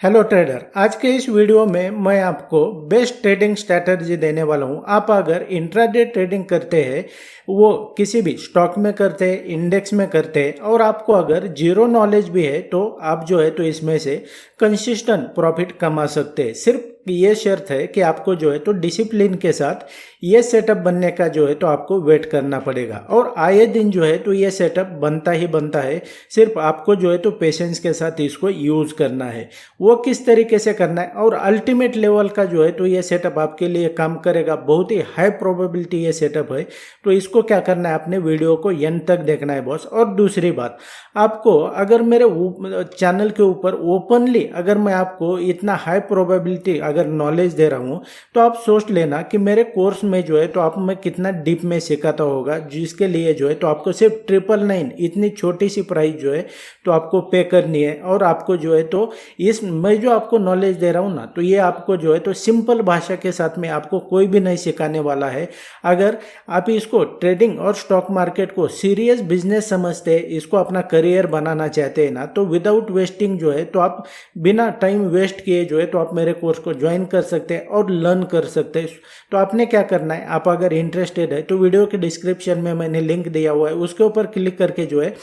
Hello trader, आज के इस वीडियो में मैं आपको बेस्ट ट्रेडिंग स्ट्रैटेजी देने वाला हूं। आप अगर इंट्राडे ट्रेडिंग करते हैं, वो किसी भी स्टॉक में करते हैं, इंडेक्स में करते हैं और आपको अगर जीरो नॉलेज भी है तो आप जो है तो इसमें से कंसिस्टेंट प्रॉफिट कमा सकते हैं। सिर्फ ये शर्त है कि आपको जो है तो डिसिप्लिन के साथ ये सेटअप बनने का जो है तो आपको वेट करना पड़ेगा और आए दिन जो है तो ये सेटअप बनता ही बनता है। सिर्फ आपको जो है तो पेशेंस के साथ इसको यूज करना है। वो किस तरीके से करना है और अल्टीमेट लेवल का जो है तो ये सेटअप आपके लिए काम करेगा। बहुत ही हाई प्रोबेबिलिटी ये सेटअप है, तो इसको क्या करना है, अपने वीडियो को एंड तक देखना है बॉस। और दूसरी बात, आपको अगर मेरे चैनल के ऊपर ओपनली अगर मैं आपको इतना हाई प्रोबेबिलिटी अगर नॉलेज दे रहा हूँ, तो आप सोच लेना कि मेरे कोर्स में जो है तो आप मैं कितना डीप में सिखाता होगा, जिसके लिए जो है तो आपको सिर्फ 999 इतनी छोटी सी प्राइस जो है तो आपको पे करनी है। और आपको जो है तो इस मैं जो आपको नॉलेज दे रहा हूँ ना, तो ये आपको जो है तो सिंपल भाषा के साथ में आपको कोई भी नहीं सिखाने वाला है। अगर आप इसको ट्रेडिंग और स्टॉक मार्केट को सीरियस बिजनेस समझते हैं, इसको अपना करियर बनाना चाहते हैं ना, तो विदाउट वेस्टिंग जो है तो आप बिना टाइम वेस्ट किए जो है तो आप मेरे कोर्स को ज्वाइन कर सकते हैं और लर्न कर सकते हैं। तो आपने क्या करना है, आप अगर इंटरेस्टेड है तो वीडियो के डिस्क्रिप्शन में मैंने लिंक दिया हुआ है, उसके ऊपर क्लिक करके जो है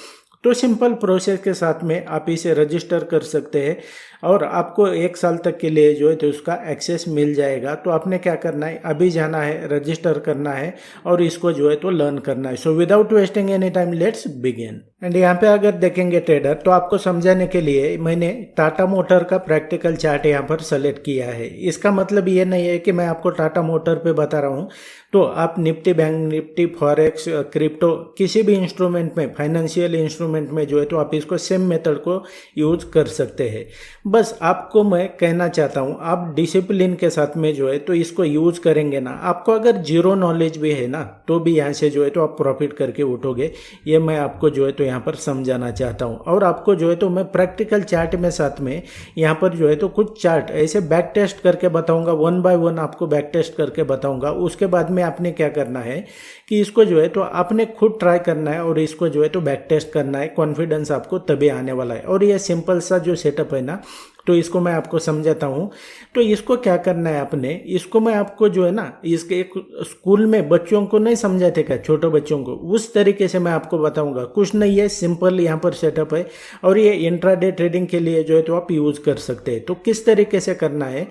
तो सिंपल प्रोसेस के साथ में आप इसे रजिस्टर कर सकते हैं और आपको 1 साल तक के लिए जो है तो उसका एक्सेस मिल जाएगा। तो आपने क्या करना है, अभी जाना है, रजिस्टर करना है और इसको जो है तो लर्न करना है। So without wasting any time let's begin. And यहाँ पे अगर देखेंगे ट्रेडर, तो आपको समझाने के लिए मैंने टाटा मोटर का प्रैक्टिकल चार्ट यहाँ पर सेलेक्ट किया है। इसका मतलब ये नहीं है कि मैं आपको टाटा मोटर पे बता रहा हूँ, तो आप Nifty, bank Nifty, forex, crypto किसी भी इंस्ट्रूमेंट में, फाइनेंशियल इंस्ट्रूमेंट में जो है तो आप इसको सेम मेथड को यूज कर सकते हैं। बस आपको मैं कहना चाहता हूँ, आप डिसिप्लिन के साथ में जो है तो इसको यूज करेंगे ना, आपको अगर जीरो नॉलेज भी है ना, तो भी यहाँ से जो है तो आप प्रॉफिट करके उठोगे। ये मैं आपको जो है तो यहाँ पर समझाना चाहता हूँ। और आपको जो है तो मैं प्रैक्टिकल चार्ट में साथ में यहाँ पर जो है तो कुछ चार्ट ऐसे बैक टेस्ट करके बताऊंगा, 1 बाय 1 आपको बैक टेस्ट करके बताऊंगा। उसके बाद में आपने क्या करना है कि इसको जो है तो आपने खुद ट्राई करना है और इसको जो है तो बैक टेस्ट करना है। कॉन्फिडेंस आपको तभी आने वाला है। और ये सिंपल सा जो सेटअप है ना, तो इसको मैं आपको समझाता हूँ। तो इसको क्या करना है आपने, इसको मैं आपको जो है ना, इसके एक स्कूल में बच्चों को नहीं समझाते क्या, छोटे बच्चों को, उस तरीके से मैं आपको बताऊंगा। कुछ नहीं है, सिंपल यहाँ पर सेटअप है और ये इंट्राडे ट्रेडिंग के लिए जो है तो आप यूज कर सकते हैं। तो किस तरीके से करना है,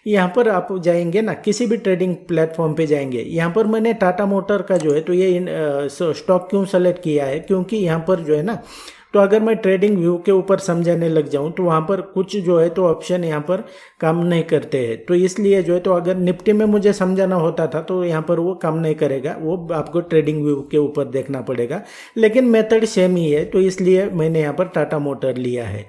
यहाँ पर आप जाएंगे ना, किसी भी ट्रेडिंग प्लेटफॉर्म पे जाएंगे। यहाँ पर मैंने टाटा मोटर का जो है तो ये स्टॉक क्यों सेलेक्ट किया है, क्योंकि यहाँ पर जो है ना, तो अगर मैं ट्रेडिंग व्यू के ऊपर समझाने लग जाऊं तो वहाँ पर कुछ जो है तो ऑप्शन यहाँ पर काम नहीं करते हैं। तो इसलिए जो है तो अगर निफ्टी में मुझे समझाना होता था तो यहाँ पर वो काम नहीं करेगा, वो आपको ट्रेडिंग व्यू के ऊपर देखना पड़ेगा। लेकिन मेथड सेम ही है, तो इसलिए मैंने यहाँ पर टाटा मोटर लिया है।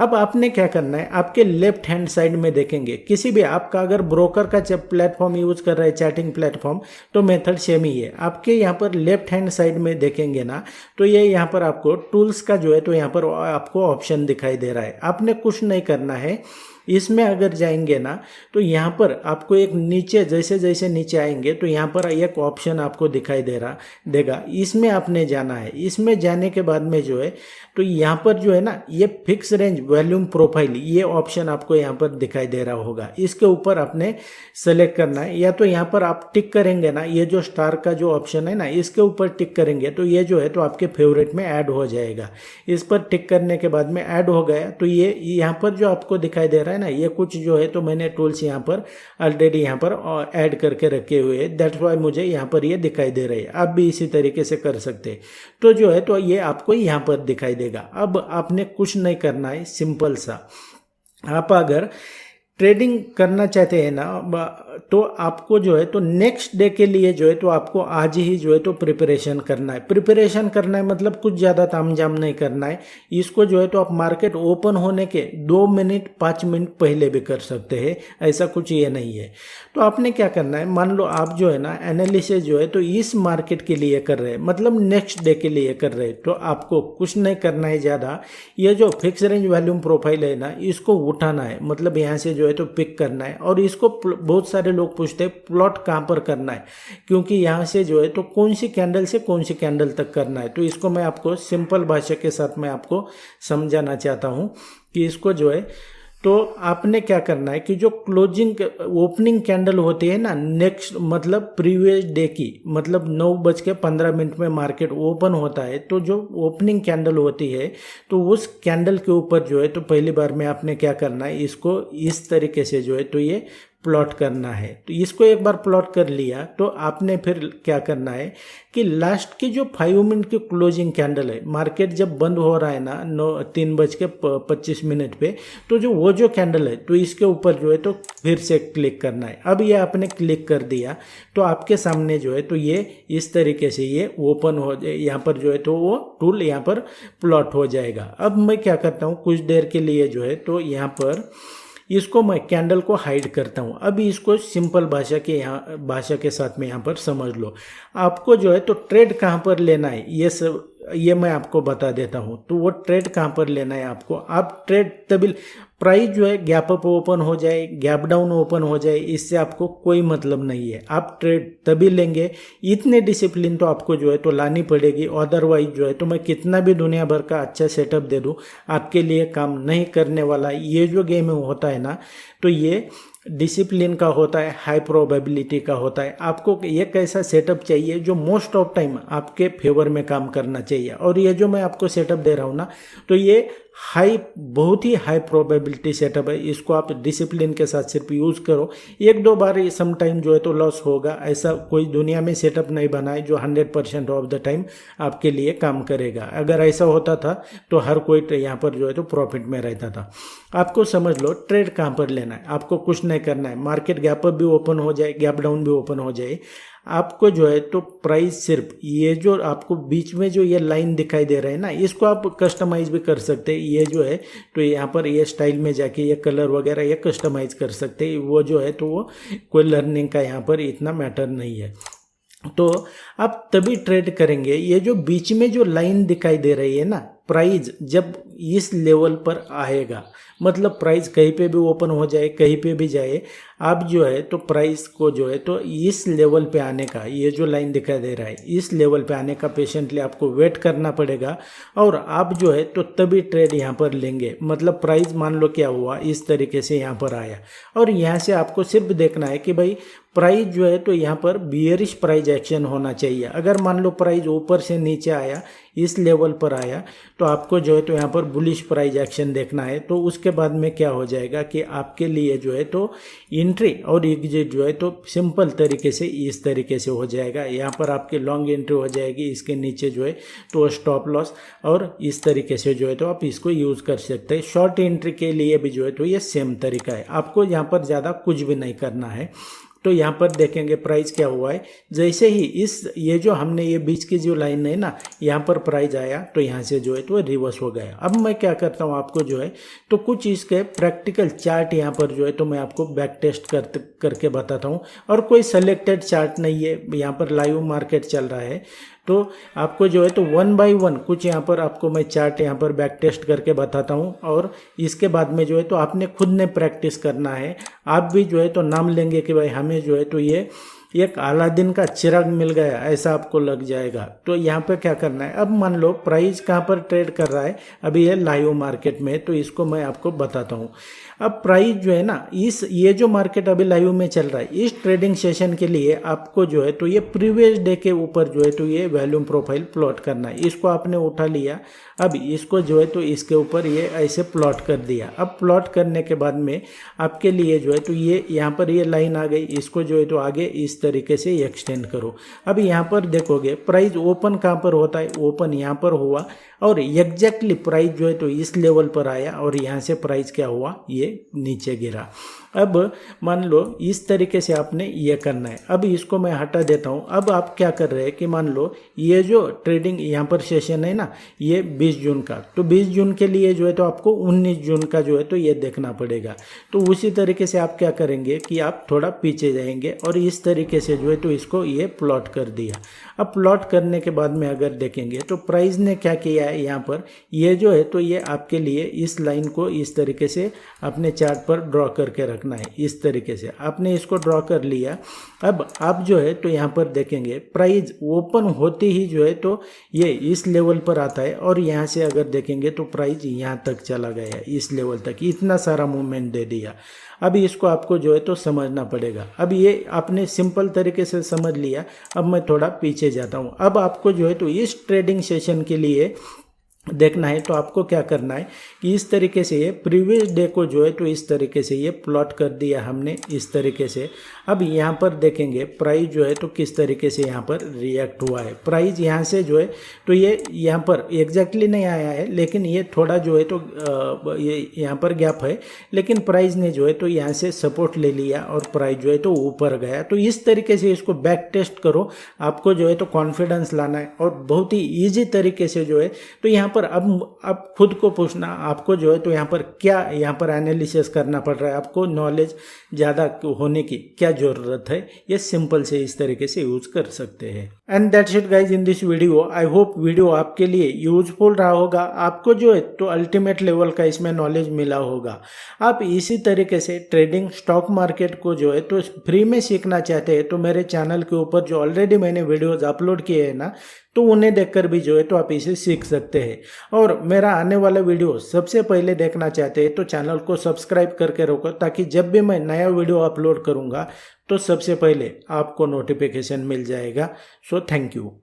अब आपने क्या करना है, आपके लेफ्ट हैंड साइड में देखेंगे, किसी भी आपका अगर ब्रोकर का प्लेटफॉर्म यूज कर रहा है, चैटिंग प्लेटफॉर्म, तो मेथड सेम ही है। आपके यहाँ पर लेफ्ट हैंड साइड में देखेंगे ना, तो ये यहाँ पर आपको टूल्स का जो है तो यहाँ पर आपको ऑप्शन दिखाई दे रहा है। आपने कुछ नहीं करना है, इसमें अगर जाएंगे ना, तो यहाँ पर आपको एक नीचे, जैसे जैसे नीचे आएंगे तो यहाँ पर एक ऑप्शन आपको दिखाई देगा। इसमें आपने जाना है। इसमें जाने के बाद में जो है तो यहाँ पर जो है ना, ये फिक्स रेंज वॉल्यूम प्रोफाइल, ये ऑप्शन आपको यहाँ पर दिखाई दे रहा होगा। इसके ऊपर आपने सेलेक्ट करना है, या तो यहाँ पर आप टिक करेंगे ना, ये जो स्टार का जो ऑप्शन है ना, इसके ऊपर टिक करेंगे तो ये जो है तो आपके फेवरेट में ऐड हो जाएगा। इस पर टिक करने के बाद में ऐड हो गया, तो ये यहाँ पर जो आपको दिखाई दे रहा है ना, ये कुछ जो है तो मैंने टूल्स यहाँ पर ऑलरेडी यहाँ पर ऐड करके रखे हुए हैं। दैट्स वाई मुझे यहाँ पर ये दिखाई दे रहे हैं। आप भी इसी तरीके से कर सकते हैं। तो जो है तो ये आपको यहाँ पर दिखाई देगा। अब आपने कुछ नहीं करना है, सिंपल सा। आप अगर ट्रेडिंग करना चाहते हैं ना, तो आपको जो है तो नेक्स्ट डे के लिए जो है तो आपको आज ही जो है तो प्रिपरेशन करना है। प्रिपरेशन करना है मतलब कुछ ज़्यादा तामझाम नहीं करना है। इसको जो है तो आप मार्केट ओपन होने के 2 मिनट 5 मिनट पहले भी कर सकते हैं, ऐसा कुछ ये नहीं है। तो आपने क्या करना है, मान लो आप जो है ना एनालिसिस जो है तो इस मार्केट के लिए कर रहे हैं, मतलब नेक्स्ट डे के लिए कर रहे हैं, तो आपको कुछ नहीं करना है ज़्यादा। ये जो फिक्स रेंज वॉल्यूम प्रोफाइल है ना, इसको उठाना है, मतलब यहाँ से जो है तो पिक करना है। और इसको बहुत सारे लोग पूछते हैं प्लॉट कहाँ पर करना है, क्योंकि यहाँ से जो है तो कौन सी कैंडल से कौन सी कैंडल तक करना है। तो इसको मैं आपको सिंपल भाषा के साथ मैं आपको समझाना चाहता हूँ कि इसको जो है तो आपने क्या करना है कि जो क्लोजिंग ओपनिंग कैंडल होती है ना नेक्स्ट मतलब प्रीवियस डे की, मतलब 9:15 में मार्केट ओपन होता है, तो जो ओपनिंग कैंडल होती है तो उस कैंडल के ऊपर जो है तो पहली बार में आपने क्या करना है, इसको इस तरीके से जो है तो ये प्लॉट करना है। तो इसको एक बार प्लॉट कर लिया तो आपने फिर क्या करना है कि लास्ट की जो 5 मिनट की क्लोजिंग कैंडल है, मार्केट जब बंद हो रहा है ना 3:25 पे, तो जो वो जो कैंडल है तो इसके ऊपर जो है तो फिर से क्लिक करना है। अब ये आपने क्लिक कर दिया तो आपके सामने जो है तो ये इस तरीके से ये ओपन हो जाए, यहाँ पर जो है तो वो टूल यहाँ पर प्लॉट हो जाएगा। अब मैं क्या करता हूँ, कुछ देर के लिए जो है तो यहाँ पर इसको मैं कैंडल को हाइड करता हूँ। अब इसको सिंपल भाषा के साथ में यहाँ पर समझ लो। आपको जो है तो ट्रेड कहाँ पर लेना है ये मैं आपको बता देता हूँ। तो वो ट्रेड कहाँ पर लेना है आपको, आप ट्रेड तभी प्राइस जो है गैप अप ओपन हो जाए, गैप डाउन ओपन हो जाए, इससे आपको कोई मतलब नहीं है। आप ट्रेड तभी लेंगे, इतने डिसिप्लिन तो आपको जो है तो लानी पड़ेगी। अदरवाइज जो है तो मैं कितना भी दुनिया भर का अच्छा सेटअप दे दूँ, आपके लिए काम नहीं करने वाला। ये जो गेम होता है ना तो ये डिसिप्लिन का होता है, हाई प्रोबेबिलिटी का होता है। आपको एक ऐसा सेटअप चाहिए जो मोस्ट ऑफ टाइम आपके फेवर में काम करना चाहिए। और ये जो मैं आपको सेटअप दे रहा हूँ ना तो ये बहुत ही हाई प्रोबेबिलिटी सेटअप है। इसको आप डिसिप्लिन के साथ सिर्फ यूज़ करो। 1-2 बार सम टाइम जो है तो लॉस होगा, ऐसा कोई दुनिया में सेटअप नहीं बना है जो 100% ऑफ द टाइम आपके लिए काम करेगा। अगर ऐसा होता था तो हर कोई यहाँ पर जो है तो प्रॉफिट में रहता था। आपको समझ लो ट्रेड कहाँ पर लेना है, आपको कुछ नहीं करना है। मार्केट गैप अप भी ओपन हो जाए, गैप डाउन भी ओपन हो जाए, आपको जो है तो प्राइस सिर्फ ये जो आपको बीच में जो ये लाइन दिखाई दे रहा है ना, इसको आप कस्टमाइज भी कर सकते हैं। ये जो है तो यहाँ पर ये स्टाइल में जाके ये कलर वगैरह ये कस्टमाइज कर सकते हैं। वो जो है तो वो कोई लर्निंग का यहाँ पर इतना मैटर नहीं है। तो आप तभी ट्रेड करेंगे। ये जो बीच में जो लाइन दिखाई दे रही है ना, प्राइस जब इस लेवल पर आएगा, मतलब प्राइस कहीं पे भी ओपन हो जाए, कहीं पे भी जाए, आप जो है तो प्राइस को जो है तो इस लेवल पे आने का, ये जो लाइन दिखाई दे रहा है इस लेवल पे आने का पेशेंटली आपको वेट करना पड़ेगा। और आप जो है तो तभी ट्रेड यहाँ पर लेंगे। मतलब प्राइस मान लो क्या हुआ, इस तरीके से यहाँ पर आया और यहाँ से आपको सिर्फ देखना है कि भाई प्राइस जो है तो यहाँ पर बियरिश प्राइस एक्शन होना चाहिए। अगर मान लो प्राइस ऊपर से नीचे आया, इस लेवल पर आया, तो आपको जो है तो यहाँ पर बुलिश प्राइस एक्शन देखना है। तो उसके बाद में क्या हो जाएगा कि आपके लिए जो है तो एंट्री और एग्जिट जो है तो सिंपल तरीके से इस तरीके से हो जाएगा। यहाँ पर आपकी लॉन्ग एंट्री हो जाएगी, इसके नीचे जो है तो स्टॉप लॉस, और इस तरीके से जो है तो आप इसको यूज़ कर सकते हैं। शॉर्ट एंट्री के लिए भी जो है तो ये सेम तरीका है। आपको यहाँ पर ज़्यादा कुछ भी नहीं करना है। तो यहाँ पर देखेंगे प्राइस क्या हुआ है, जैसे ही ये जो हमने ये बीच की जो लाइन है ना, यहाँ पर प्राइस आया तो यहाँ से जो है तो रिवर्स हो गया। अब मैं क्या करता हूँ, आपको जो है तो कुछ इसके प्रैक्टिकल चार्ट यहाँ पर जो है तो मैं आपको बैक टेस्ट करके बताता हूँ। और कोई सेलेक्टेड चार्ट नहीं है, यहाँ पर लाइव मार्केट चल रहा है। तो आपको जो है तो 1 बाय 1 कुछ यहाँ पर आपको मैं चार्ट यहाँ पर बैक टेस्ट करके बताता हूँ। और इसके बाद में जो है तो आपने खुद ने प्रैक्टिस करना है। आप भी जो है तो नाम लेंगे कि भाई हमें जो है तो ये एक अलादीन का चिराग मिल गया, ऐसा आपको लग जाएगा। तो यहाँ पे क्या करना है, अब मान लो प्राइस कहाँ पर ट्रेड कर रहा है, अभी ये लाइव मार्केट में, तो इसको मैं आपको बताता हूँ। अब प्राइस जो है ना, ये जो मार्केट अभी लाइव में चल रहा है, इस ट्रेडिंग सेशन के लिए आपको जो है तो ये प्रीवियस डे के ऊपर जो है तो ये वॉल्यूम प्रोफाइल प्लॉट करना है। इसको आपने उठा लिया, अब इसको जो है तो इसके ऊपर ये ऐसे प्लॉट कर दिया। अब प्लॉट करने के बाद में आपके लिए जो है तो ये यहाँ पर ये लाइन आ गई, इसको जो है तो आगे इस तरीके से एक्सटेंड करो। अब यहाँ पर देखोगे प्राइस ओपन कहाँ पर होता है, ओपन यहाँ पर हुआ और एग्जैक्टली प्राइस जो है तो इस लेवल पर आया और यहाँ से प्राइस क्या हुआ, ये नीचे गिरा। अब मान लो इस तरीके से आपने ये करना है। अब इसको मैं हटा देता हूँ। अब आप क्या कर रहे हैं कि मान लो ये जो ट्रेडिंग यहाँ पर सेशन है ना, ये 20 जून का, तो 20 जून के लिए जो है तो आपको 19 जून का जो है तो ये देखना पड़ेगा। तो उसी तरीके से आप क्या करेंगे कि आप थोड़ा पीछे जाएंगे और इस तरीके से जो है तो इसको ये प्लॉट कर दिया। अब प्लॉट करने के बाद में अगर देखेंगे तो प्राइस ने क्या किया है यहाँ पर, ये जो है तो ये आपके लिए इस लाइन को इस तरीके से अपने चार्ट पर ड्रॉ करके रखना है। इस तरीके से आपने इसको ड्रॉ कर लिया। अब आप जो है तो यहाँ पर देखेंगे प्राइस ओपन होते ही जो है तो ये इस लेवल पर आता है और यहाँ से अगर देखेंगे तो प्राइस यहाँ तक चला गया, इस लेवल तक इतना सारा मूवमेंट दे दिया। अब इसको आपको जो है तो समझना पड़ेगा। अब ये आपने सिंपल तरीके से समझ लिया। अब मैं थोड़ा पीछे जाता हूँ। अब आपको जो है तो इस ट्रेडिंग सेशन के लिए देखना है तो आपको क्या करना है कि इस तरीके से ये प्रीवियस डे को जो है तो इस तरीके से ये प्लॉट कर दिया हमने इस तरीके से। अब यहाँ पर देखेंगे प्राइस जो है तो किस तरीके से यहाँ पर रिएक्ट हुआ है। प्राइस यहाँ से जो है तो ये यहाँ पर एग्जैक्टली नहीं आया है, लेकिन ये थोड़ा जो है तो ये यहाँ पर गैप है, लेकिन प्राइस ने जो है तो यहाँ से सपोर्ट ले लिया और प्राइस जो है तो ऊपर गया। तो इस तरीके से इसको बैक टेस्ट करो, आपको जो है तो कॉन्फिडेंस लाना है और बहुत ही ईजी तरीके से जो है तो यहाँ पर अब खुद को पूछना आपको जो है तो यहाँ पर क्या यहाँ पर एनालिसिस करना पड़ रहा है, आपको नॉलेज ज़्यादा होने की क्या ज़रूरत है। ये सिंपल से इस तरीके से यूज कर सकते हैं। And that's it guys in this video. I hope video आपके लिए यूजफुल रहा होगा, आपको जो है तो अल्टीमेट लेवल का इसमें नॉलेज मिला होगा। आप इसी तरीके से ट्रेडिंग स्टॉक मार्केट को जो है तो फ्री में सीखना चाहते हैं तो मेरे चैनल के ऊपर जो ऑलरेडी मैंने वीडियोज अपलोड किए हैं ना, तो उन्हें देखकर भी जो है तो आप इसे सीख सकते हैं। और मेरा आने वाला वीडियो सबसे पहले देखना चाहते हैं तो चैनल को सब्सक्राइब करके रखो, ताकि जब भी मैं नया वीडियो अपलोड करूंगा तो सबसे पहले आपको नोटिफिकेशन मिल जाएगा। So thank you.